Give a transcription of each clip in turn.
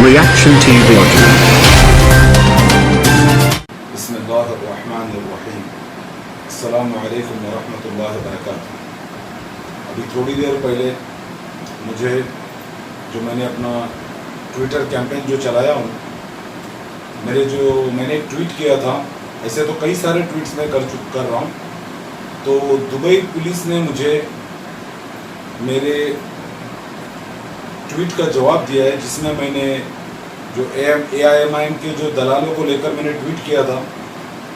Reaction TV. बिस्मिल्लाहिर्रहमानिर्रहीम। अस्सलामु अलैकुम वरहमतुल्लाहि वबरकातुहू। अभी थोड़ी देर पहले मुझे मैंने अपना ट्विटर कैंपेन जो चलाया हूँ, मैंने एक ट्वीट किया था। ऐसे तो कई सारे ट्वीट्स मैं कर रहा हूँ। तो दुबई पुलिस ने मुझे मेरे ट्वीट का जवाब दिया है, जिसमें मैंने जो AIMIM के जो दलालों को लेकर मैंने ट्वीट किया था।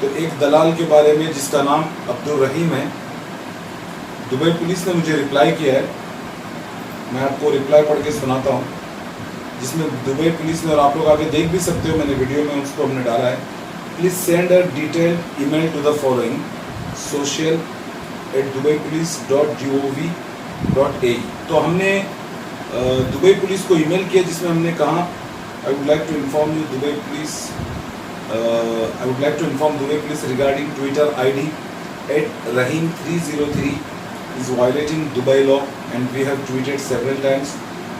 तो एक दलाल के बारे में जिसका नाम अब्दुल रहीम है, दुबई पुलिस ने मुझे रिप्लाई किया है। मैं आपको रिप्लाई पढ़ के सुनाता हूँ, जिसमें दुबई पुलिस ने, और आप लोग आगे देख भी सकते हो, मैंने वीडियो में उसको हमने डाला है। Please send a detailed email to the following social@dubaypolice.gov.ae। तो हमने दुबई पुलिस को ईमेल किया, जिसमें हमने कहा I would like to inform Dubai police regarding Twitter ID @rahim303 is violating Dubai law and we have tweeted several times।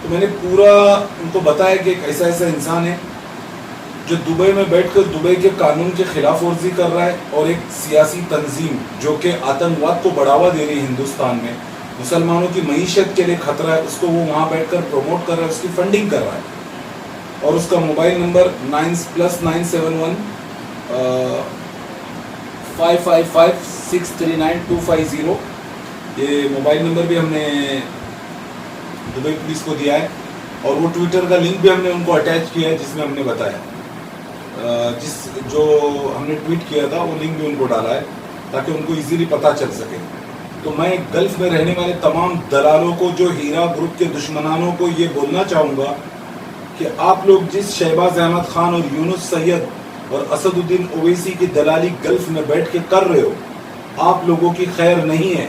तो मैंने पूरा उनको बताया कि एक ऐसा इंसान है जो दुबई में बैठकर दुबई के कानून के खिलाफ वर्जी कर रहा है, और एक सियासी तंजीम जो कि आतंकवाद को बढ़ावा दे रही है हिंदुस्तान में, मुसलमानों की मईशत के लिए खतरा है, उसको वो वहाँ बैठकर प्रमोट कर रहा है, उसकी फंडिंग कर रहा है। और उसका मोबाइल नंबर 9+971 555-639-250, ये मोबाइल नंबर भी हमने दुबई पुलिस को दिया है। और वो ट्विटर का लिंक भी हमने उनको अटैच किया है, जिसमें हमने बताया जो हमने ट्वीट किया था, वो लिंक भी उनको डाला है ताकि उनको इजीली पता चल सके। तो मैं गल्फ में रहने वाले तमाम दलालों को, जो हीरा ग्रुप के दुश्मनानों को, ये बोलना चाहूँगा कि आप लोग जिस शहबाज अहमद खान और यूनुस सैयद और असदुद्दीन ओवैसी की दलाली गल्फ में बैठ के कर रहे हो, आप लोगों की खैर नहीं है।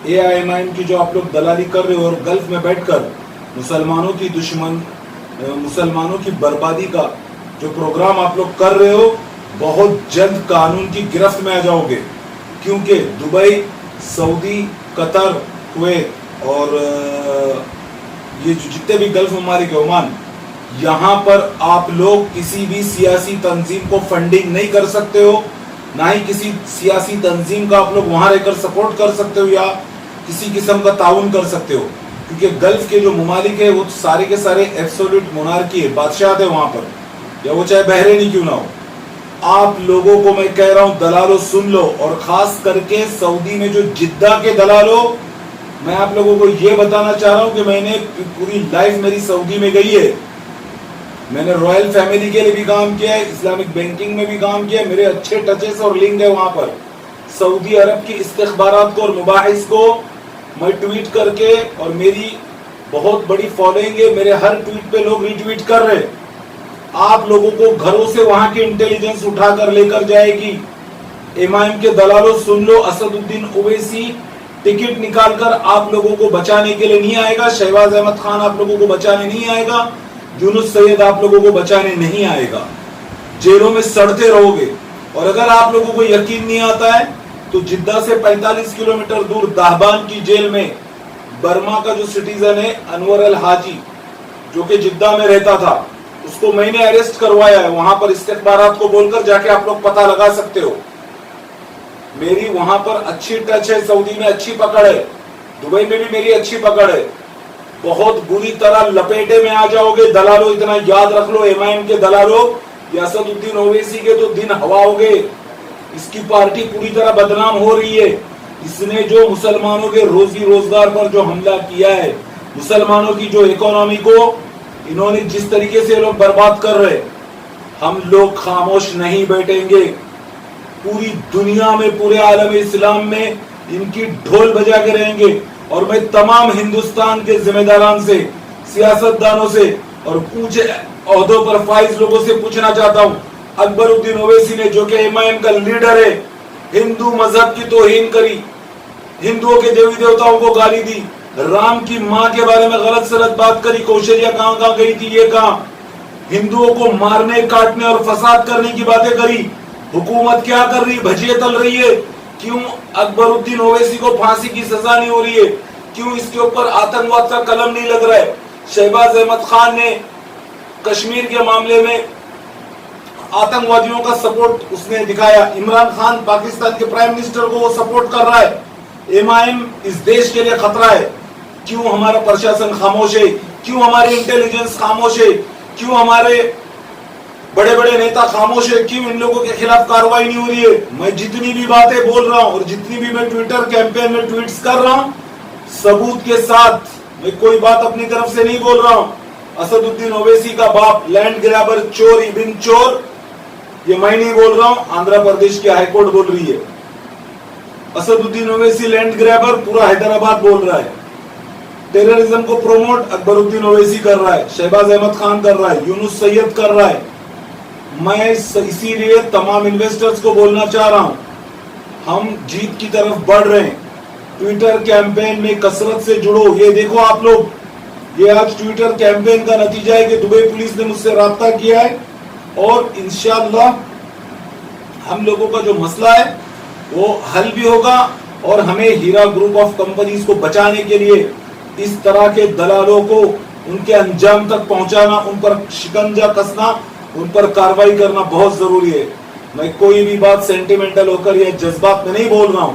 AIMIM की जो आप लोग दलाली कर रहे हो और गल्फ में बैठकर मुसलमानों की बर्बादी का जो प्रोग्राम आप लोग कर रहे हो, बहुत जल्द कानून की गिरफ्त में आ जाओगे। क्योंकि दुबई, सऊदी, कतर, कुवैत और ये जो जितने भी गल्फ ममालिक, ओमान, यहाँ पर आप लोग किसी भी सियासी तंजीम को फंडिंग नहीं कर सकते हो, ना ही किसी सियासी तंजीम का आप लोग वहाँ रहकर सपोर्ट कर सकते हो या किसी किस्म का ताउन कर सकते हो। क्योंकि गल्फ के जो ममालिक है वो सारे के सारे एब्सोल्यूट मोनार्की है, बादशाह है वहाँ पर, या वो चाहे बहरेनी क्यों ना हो। आप लोगों को मैं कह रहा हूँ, दलालों सुन लो, और खास करके सऊदी में जो जिद्दा के दलालों, मैं आप लोगों को ये बताना चाह रहा हूँ कि मैंने पूरी लाइफ मेरी सऊदी में गई है। मैंने रॉयल फैमिली के लिए भी काम किया है, इस्लामिक बैंकिंग में भी काम किया है, मेरे अच्छे टचेस और लिंक है वहां पर। सऊदी अरब की इस्तिखबारात को और मुबाहिस को मैं ट्वीट करके, और मेरी बहुत बड़ी फॉलोइंग है, मेरे हर ट्वीट पे लोग रीट्वीट कर रहे हैं। आप लोगों को घरों से वहां की इंटेलिजेंस उठाकर लेकर जाएगी। इमाम के दलालों सुन लो, असदुद्दीन ओवैसी टिकट निकालकर आप लोगों को बचाने के लिए नहीं आएगा, शहबाज अहमद खान आप लोगों को बचाने नहीं आएगा, यूनुस सैयद आप लोगों को बचाने नहीं आएगा। जेलों में सड़ते रहोगे। और अगर आप लोगों को यकीन नहीं आता है तो जिद्दा से 45 किलोमीटर दूर दाहबान की जेल में बर्मा का जो सिटीजन है अनवर अल हाजी, जो कि जिद्दा में रहता था, उसको मैंने अरेस्ट करवाया है। वहां पर इस्तिखबारात को बोलकर जाके आप लोग पता लगा सकते हो। मेरी वहां पर अच्छी टच है, सऊदी में अच्छी पकड़ है, दुबई में भी मेरी अच्छी पकड़ है। बहुत बुरी तरह लपेटे में आ जाओगे दलालों, इतना याद रख लो। AIMIM के दलालों, असदुद्दीन ओवैसी के तो दिन हवा हो गए। इसकी पार्टी पूरी तरह बदनाम हो रही है। इसने जो मुसलमानों के रोजी रोजगार पर जो हमला किया है, मुसलमानों की जो इकोनॉमी को इन्होंने जिस तरीके से लोग बर्बाद कर रहे, हम लोग खामोश नहीं बैठेंगे। पूरी दुनिया में, पूरे आलम इस्लाम में इनकी ढोल बजा के रहेंगे। और मैं तमाम हिंदुस्तान के जिम्मेदारान से, सियासतदानों से और ऊंचे ओहदों पर फाइज लोगों से पूछना चाहता हूं, अकबरुद्दीन ओवैसी ने, जो कि AIMIM का लीडर है, हिंदू मजहब की तौहीन करी, हिंदुओं के देवी देवताओं को गाली दी, राम की मां के बारे में गलत सलत बात करी, कौशल्या कहां गई थी, ये कहां, हिंदुओं को मारने, काटने और फसाद करने की बातें करी। हुकूमत क्या कर रही, भजिए तल रही है। क्यों अकबरुद्दीन ओवैसी को फांसी की सजा नहीं हो रही है? क्यों इसके ऊपर आतंकवाद का कलम नहीं लग रहा है? शहबाज अहमद खान ने कश्मीर के मामले में आतंकवादियों का सपोर्ट उसने दिखाया। इमरान खान पाकिस्तान के प्राइम मिनिस्टर को वो सपोर्ट कर रहा है। एमआईएम इस देश के लिए खतरा है। क्यों हमारा प्रशासन खामोश है? क्यों हमारी इंटेलिजेंस खामोश है? क्यों हमारे बड़े बड़े नेता खामोश है? क्यों इन लोगों के खिलाफ कार्रवाई नहीं हो रही है? मैं जितनी भी बातें बोल रहा हूं और जितनी भी मैं ट्विटर कैंपेन में ट्वीट्स कर रहा हूं, सबूत के साथ, मैं कोई बात अपनी तरफ से नहीं बोल रहा हूं। असदुद्दीन ओवैसी का बाप लैंड ग्रैबर चोर इबिन चोर, ये मैं नहीं बोल रहा हूं, आंध्र प्रदेश की हाईकोर्ट बोल रही है। असदुद्दीन ओवैसी लैंड ग्रैबर, पूरा हैदराबाद बोल रहा है। टेररिज्म को प्रमोट अकबरुद्दीन ओवैसी कर रहा है, शहबाज अहमद खान कर रहा है, यूनुस सैयद कर रहा है। मैं इसीलिए तमाम इन्वेस्टर्स को बोलना चाह रहा हूं, हम जीत की तरफ बढ़ रहे हैं। ट्विटर कैंपेन में कसरत से जुड़ो। ये देखो आप लोग, ये आज ट्विटर कैंपेन का नतीजा है कि दुबई पुलिस ने मुझसे राब्ता किया है और इंशाअल्लाह हम लोगों का जो मसला है वो हल भी होगा और हमें हीरा ग्रुप ऑफ कंपनीज को बचाने के लिए इस तरह के दलालों को उनके अंजाम तक पहुंचाना, उन पर शिकंजा कसना, उन पर कार्रवाई करना बहुत जरूरी है। मैं कोई भी बात सेंटिमेंटल होकर या जज्बात में नहीं बोल रहा हूं।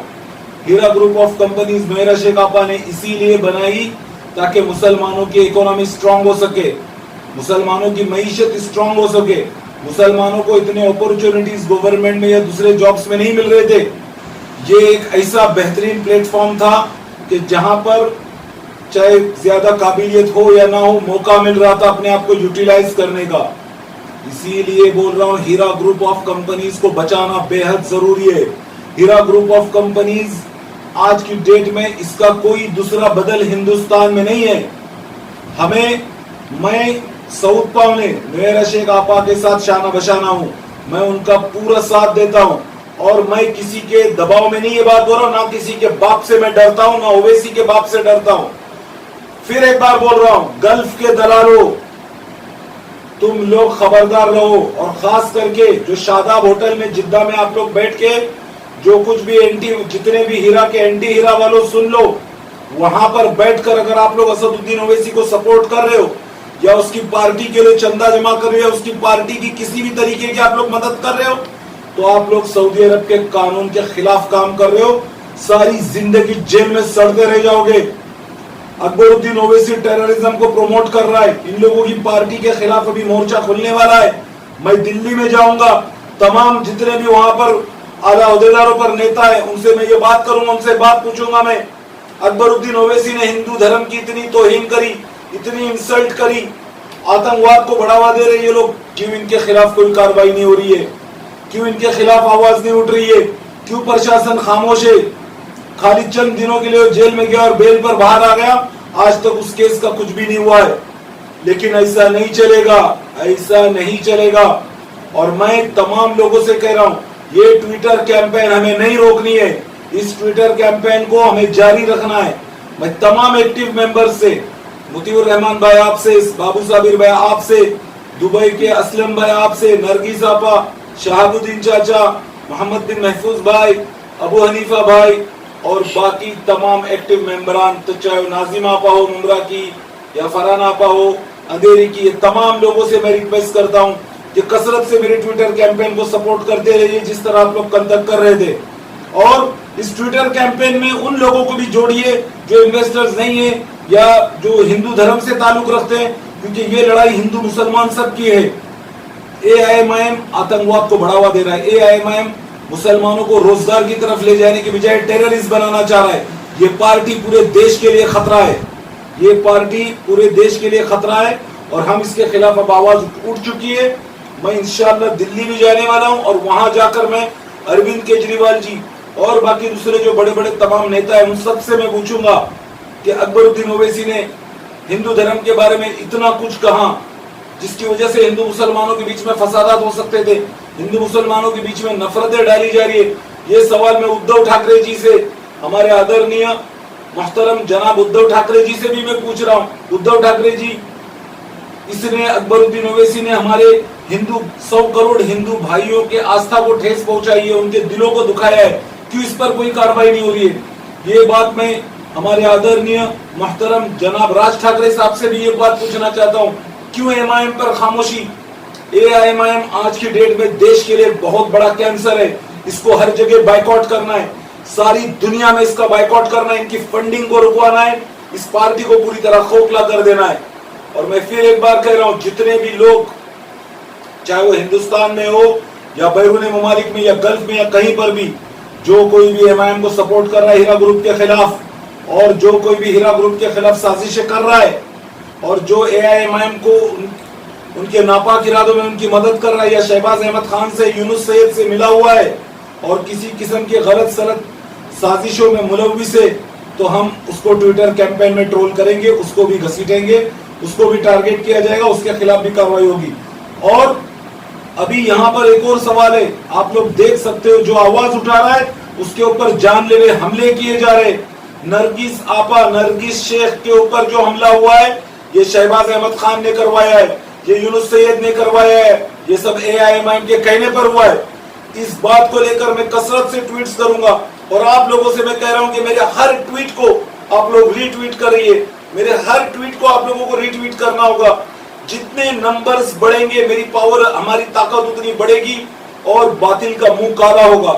Heera group of companies Mehra Shaikh आपा ने इसीलिए बनाई ताकि मुसलमानों की इकोनॉमी स्ट्रांग हो सके, मुसलमानों की मईशत स्ट्रांग हो सके। मुसलमानों को इतने अपॉर्चुनिटीज गवर्नमेंट में या दूसरे जॉब्स में नहीं मिल रहे थे। ये एक ऐसा बेहतरीन प्लेटफॉर्म था कि जहां पर चाहे ज्यादा काबिलियत हो या ना हो, मौका मिल रहा था अपने आप को यूटिलाइज करने का। इसीलिए बोल रहा हूं, हीरा ग्रुप ऑफ कंपनीज को बचाना बेहद जरूरी है। हीरा ग्रुप ऑफ कंपनीज आज की डेट में इसका कोई दूसरा बदल हिंदुस्तान में नहीं है। मैं सऊद पावने मेहरा शेख आपा के साथ शाना बशाना हूं, मैं उनका पूरा साथ देता हूं और मैं किसी के दबाव में नहीं ये बात बोल रहा हूं, ना किसी के बाप से मैं डरता हूं, ना ओवैसी के बाप से डरता हूं। फिर एक बार बोल रहा हूं, गल्फ के दलालों, तुम लोग खबरदार रहो। और खास करके जो शादाब होटल में जिद्दा में आप लोग बैठ के जो कुछ भी जितने भी हीरा के एंटी हीरा वालों सुन लो, वहां पर बैठकर अगर आप लोग असदुद्दीन ओवैसी को सपोर्ट कर रहे हो या उसकी पार्टी के लिए चंदा जमा कर रहे हो, उसकी पार्टी की किसी भी तरीके की आप लोग मदद कर रहे हो, तो आप लोग सऊदी अरब के कानून के खिलाफ काम कर रहे हो। सारी जिंदगी जेल में सड़ते रह जाओगे। अकबरुद्दीन ओवैसी टेररिज्म को प्रमोट कर रहा है। इन लोगों की पार्टी के खिलाफ अभी मोर्चा खुलने वाला है। मैं दिल्ली में जाऊंगा, तमाम जितने भी वहां पर आला ओहदेदारों पर नेता है उनसे मैं ये बात करूंगा, उनसे बात पूछूंगा। मैं अकबरुद्दीन ओवैसी ने हिंदू धर्म की इतनी तौहीन करी, इतनी इंसल्ट करी, आतंकवाद को बढ़ावा दे रहे ये लोग, क्यों इनके खिलाफ कोई कार्रवाई नहीं हो रही है? क्यों इनके खिलाफ आवाज नहीं उठ रही है? क्यों प्रशासन खामोश है? खाली चंद दिनों के लिए जेल में गया और बेल पर बाहर आ गया, आज तक उस केस का कुछ भी नहीं हुआ है। लेकिन ऐसा नहीं चलेगा, ऐसा नहीं चलेगा। और मैं तमाम लोगों से कह रहा हूं, ये ट्विटर कैंपेन हमें नहीं रोकनी है। इस ट्विटर कैंपेन को हमें जारी रखना है। मैं तमाम एक्टिव मेंबर से, मुतीउर रहमान भाई आपसे, बाबू साबिर भाई आपसे, दुबई के असलम भाई आपसे, नरगिस आपा, शहाबुद्दीन चाचा, मोहम्मद बिन महफूज भाई, अबू हनीफा भाई और बाकी तमाम एक्टिव मेंबरान, तो चाहे नाजिम आपा हो मुमरा की या फरहान आपा हो अंधेरी की, ये तमाम लोगों से मैं रिक्वेस्ट करता हूं कि कसरत से मेरे ट्विटर कैंपेन को सपोर्ट करते रहिए जिस तरह आप लोग कल तक कर रहे थे। और इस ट्विटर कैंपेन में उन लोगों को भी जोड़िए जो इन्वेस्टर्स नहीं है या जो हिंदू धर्म से ताल्लुक रखते हैं, क्योंकि ये लड़ाई हिंदू मुसलमान सबकी है। एआईएमआईएम आतंकवाद को बढ़ावा दे रहा है। एआईएमआईएम मुसलमानों को रोजगार की तरफ ले जाने के बजाय टेररिस्ट बनाना चाह रहा है। ये पार्टी पूरे देश के लिए खतरा है। ये पार्टी पूरे देश के लिए खतरा है और हम इसके खिलाफ अब आवाज उठ चुकी है। मैं इंशाअल्लाह दिल्ली भी जाने वाला हूं और वहां जाकर मैं अरविंद केजरीवाल जी और बाकी दूसरे जो बड़े बड़े तमाम नेता हैं उन सबसे मैं पूछूंगा कि अकबरुद्दीन ओवैसी ने हिंदू धर्म के बारे में इतना कुछ कहा जिसकी वजह से हिंदू मुसलमानों के बीच में फसादात हो सकते थे, हिंदू मुसलमानों के बीच में नफरतें डाली जा रही है। ये सवाल मैं उद्धव ठाकरे जी से, हमारे आदरणीय मोहतरम जनाब उद्धव ठाकरे जी से भी मैं पूछ रहा हूं। उद्धव ठाकरे जी, इसने अकबरुद्दीन ओवैसी ने हमारे हिंदू 100 करोड़ हिंदू भाइयों के आस्था को ठेस पहुंचाई है, उनके दिलों को दुखाया है, क्यों इस पर कोई कार्रवाई नहीं हो रही है? ये बात मैं हमारे आदरणीय मोहतरम जनाब राज ठाकरे साहब से भी ये बात पूछना चाहता हूँ, क्यों एमआईएम पर खामोशी? एआईएमआईएम आज की डेट में देश के लिए बहुत बड़ा कैंसर है। इसको हर जगह बाइकआउट करना है, सारी दुनिया में इसका बाइकआउट करना है, इनकी फंडिंग को रुकवाना है, इस पार्टी को पूरी तरह खोखला कर देना है। और मैं फिर एक बार कह रहा हूं, जितने भी लोग, चाहे वो हिंदुस्तान में हो या बैरून ममालिक में या गल्फ में या कहीं पर भी, जो कोई भी एमआईएम को सपोर्ट कर रहा है हीरा ग्रुप के खिलाफ, और जो कोई भी हीरा ग्रुप के खिलाफ साजिशें कर रहा है, और जो एआईएमआईएम को उनके नापाक इरादों में उनकी मदद कर रहा है, या शहबाज अहमद खान से, यूनुस सैयद से मिला हुआ है और किसी किस्म के गलत सलत साजिशों में मुलव्विस है, तो हम उसको ट्विटर कैंपेन में ट्रोल करेंगे, उसको भी घसीटेंगे, उसको भी टारगेट किया जाएगा, उसके खिलाफ भी कार्रवाई होगी। और अभी यहाँ पर एक और सवाल है, आप लोग देख सकते हो, जो आवाज उठा रहा है उसके ऊपर जानलेवा हमले किए जा रहे। नरगिस आपा, नरगिस शेख के ऊपर जो हमला हुआ है, ये शहबाज अहमद खान ने करवाया है, ये यूनुस सैयद ने करवाया है, ये सब एआईएमआईएम के कहने पर हुआ है। इस बात को लेकर मैं कसरत से ट्वीट्स करूंगा, और आप लोगों से मैं कह रहा हूं कि मेरे हर ट्वीट को आप लोग रीट्वीट करिए, मेरे हर ट्वीट को आप लोगों को रीट्वीट करना होगा। जितने नंबर्स बढ़ेंगे, मेरी पावर, हमारी ताकत उतनी बढ़ेगी, और बातिल का मुंह काला होगा।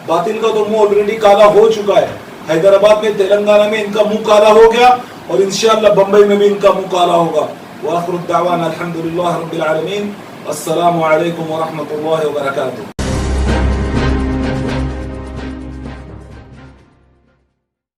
बातिल का तो मुंह ऑलरेडी काला हो चुका है, हैदराबाद में, तेलंगाना में इनका मुंह काला हो गया, और इंशाअल्लाह बंबई में भी इनका मुंह काला होगा। व आखिरु दावाना अल्हम्दुलिल्लाह रब्बिल आलमीन। अस्सलामु अलैकुम व रहमतुल्लाहि व बरकातुहू।